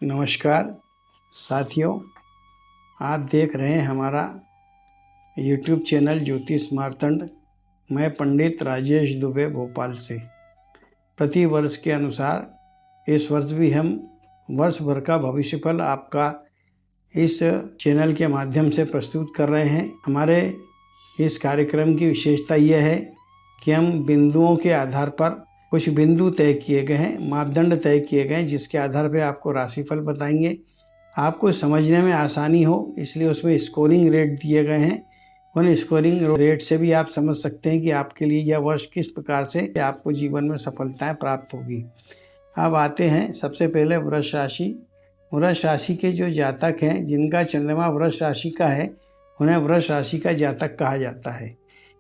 नमस्कार साथियों, आप देख रहे हैं हमारा YouTube चैनल ज्योतिष मार्तंड। मैं पंडित राजेश दुबे भोपाल से। प्रति वर्ष के अनुसार इस वर्ष भी हम वर्ष भर का भविष्यफल आपका इस चैनल के माध्यम से प्रस्तुत कर रहे हैं। हमारे इस कार्यक्रम की विशेषता यह है कि हम बिंदुओं के आधार पर कुछ बिंदु तय किए गए हैं, मापदंड तय किए गए हैं, जिसके आधार पर आपको राशिफल बताएंगे। आपको समझने में आसानी हो इसलिए उसमें स्कोरिंग रेट दिए गए हैं। उन स्कोरिंग रेट से भी आप समझ सकते हैं कि आपके लिए यह वर्ष किस प्रकार से आपको जीवन में सफलताएं प्राप्त होगी। अब आते हैं सबसे पहले वृष राशि। वृष राशि के जो जातक हैं, जिनका चंद्रमा वृष राशि का है, उन्हें वृष राशि का जातक कहा जाता है।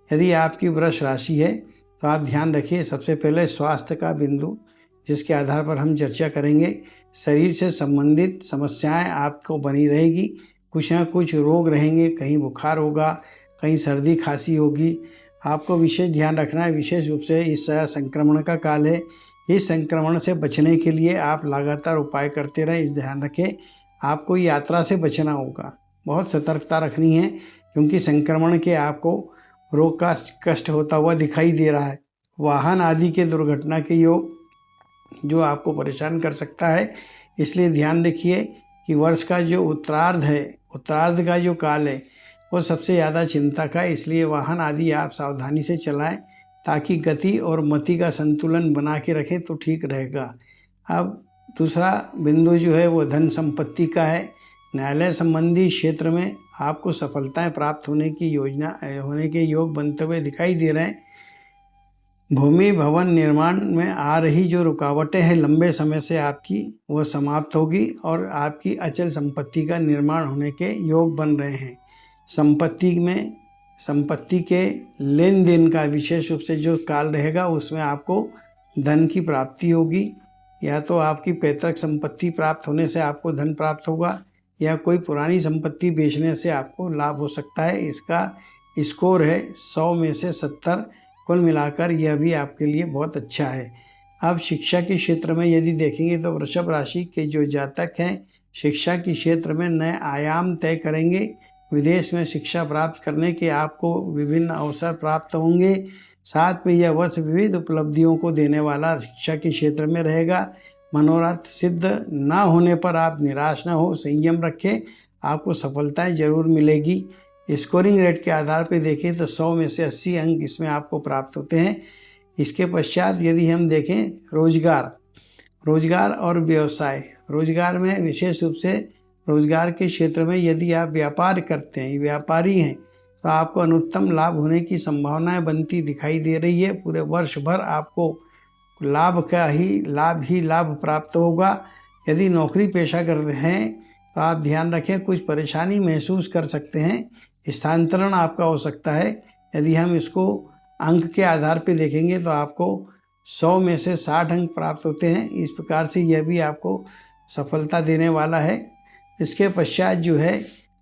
यदि आपकी वृष राशि है तो आप ध्यान रखिए, सबसे पहले स्वास्थ्य का बिंदु जिसके आधार पर हम चर्चा करेंगे। शरीर से संबंधित समस्याएं आपको बनी रहेगी, कुछ ना कुछ रोग रहेंगे, कहीं बुखार होगा, कहीं सर्दी खांसी होगी। आपको विशेष ध्यान रखना है, विशेष रूप से इस संक्रमण का काल है। इस संक्रमण से बचने के लिए आप लगातार उपाय करते रहें। इस ध्यान रखें, आपको यात्रा से बचना होगा, बहुत सतर्कता रखनी है, क्योंकि संक्रमण के आपको रोग का कष्ट होता हुआ दिखाई दे रहा है। वाहन आदि के दुर्घटना के योग जो आपको परेशान कर सकता है, इसलिए ध्यान रखिए कि वर्ष का जो उत्तरार्ध है, उत्तरार्ध का जो काल है, वो सबसे ज़्यादा चिंता का है। इसलिए वाहन आदि आप सावधानी से चलाएं ताकि गति और मति का संतुलन बना के रखें तो ठीक रहेगा। अब दूसरा बिंदु जो है वो धन संपत्ति का है। न्यायालय संबंधी क्षेत्र में आपको सफलताएं प्राप्त होने के योग बनते हुए दिखाई दे रहे हैं। भूमि भवन निर्माण में आ रही जो रुकावटें हैं लंबे समय से आपकी, वो समाप्त होगी और आपकी अचल संपत्ति का निर्माण होने के योग बन रहे हैं। संपत्ति के लेन देन का विशेष रूप से जो काल रहेगा, उसमें आपको धन की प्राप्ति होगी। या तो आपकी पैतृक संपत्ति प्राप्त होने से आपको धन प्राप्त होगा, या कोई पुरानी संपत्ति बेचने से आपको लाभ हो सकता है। इसका स्कोर है 100 में से 70। कुल मिलाकर यह भी आपके लिए बहुत अच्छा है। अब शिक्षा के क्षेत्र में यदि देखेंगे तो वृषभ राशि के जो जातक हैं, शिक्षा के क्षेत्र में नए आयाम तय करेंगे। विदेश में शिक्षा प्राप्त करने के आपको विभिन्न अवसर प्राप्त होंगे। साथ में यह वर्ष विविध उपलब्धियों को देने वाला शिक्षा के क्षेत्र में रहेगा। मनोरथ सिद्ध ना होने पर आप निराश ना हो, संयम रखें, आपको सफलताएं जरूर मिलेगी। स्कोरिंग रेट के आधार पर देखें तो 100 में से 80 अंक इसमें आपको प्राप्त होते हैं। इसके पश्चात यदि हम देखें रोजगार और व्यवसाय, रोजगार में विशेष रूप से रोजगार के क्षेत्र में यदि आप व्यापार करते हैं, व्यापारी हैं, तो आपको अनुत्तम लाभ होने की संभावनाएं बनती दिखाई दे रही है। पूरे वर्ष भर आपको लाभ प्राप्त होगा। यदि नौकरी पेशा करते हैं तो आप ध्यान रखें, कुछ परेशानी महसूस कर सकते हैं, स्थानांतरण आपका हो सकता है। यदि हम इसको अंक के आधार पर देखेंगे तो आपको 100 में से 60 अंक प्राप्त होते हैं। इस प्रकार से यह भी आपको सफलता देने वाला है। इसके पश्चात जो है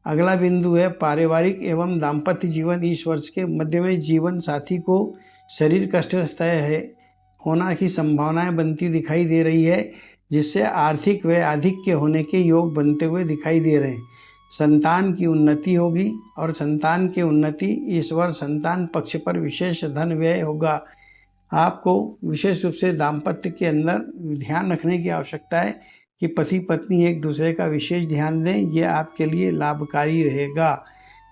अगला बिंदु है पारिवारिक एवं दाम्पत्य जीवन। इस वर्ष के मध्य में जीवन साथी को शरीर कष्ट होना की संभावनाएं बनती दिखाई दे रही है, जिससे आर्थिक व्यय अधिक के होने के योग बनते हुए दिखाई दे रहे हैं। संतान की उन्नति होगी और संतान की उन्नति इस वर्ष संतान पक्ष पर विशेष धन व्यय होगा। आपको विशेष रूप से दाम्पत्य के अंदर ध्यान रखने की आवश्यकता है कि पति पत्नी एक दूसरे का विशेष ध्यान दें, यह आपके लिए लाभकारी रहेगा।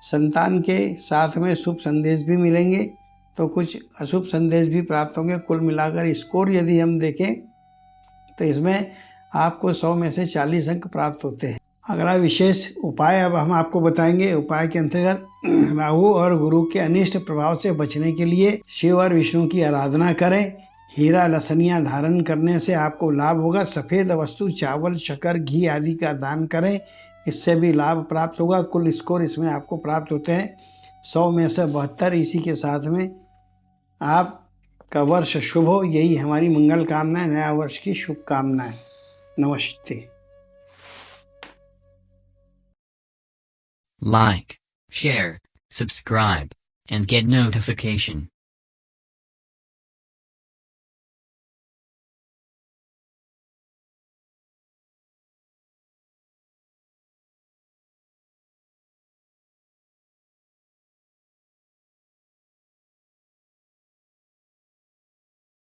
संतान के साथ में शुभ संदेश भी मिलेंगे तो कुछ अशुभ संदेश भी प्राप्त होंगे। कुल मिलाकर स्कोर यदि हम देखें तो इसमें आपको 100 में से 40 अंक प्राप्त होते हैं। अगला विशेष उपाय अब हम आपको बताएंगे। उपाय के अंतर्गत राहु और गुरु के अनिष्ट प्रभाव से बचने के लिए शिव और विष्णु की आराधना करें। हीरा लसनिया धारण करने से आपको लाभ होगा। सफ़ेद वस्तु चावल शक्कर घी आदि का दान करें, इससे भी लाभ प्राप्त होगा। कुल स्कोर इसमें आपको प्राप्त होते हैं 100 में से 72। इसी के साथ में आपका वर्ष शुभ हो, यही हमारी मंगल कामनाएं, नया वर्ष की शुभकामनाएं। नमस्ते। Like, share, subscribe, and get notification.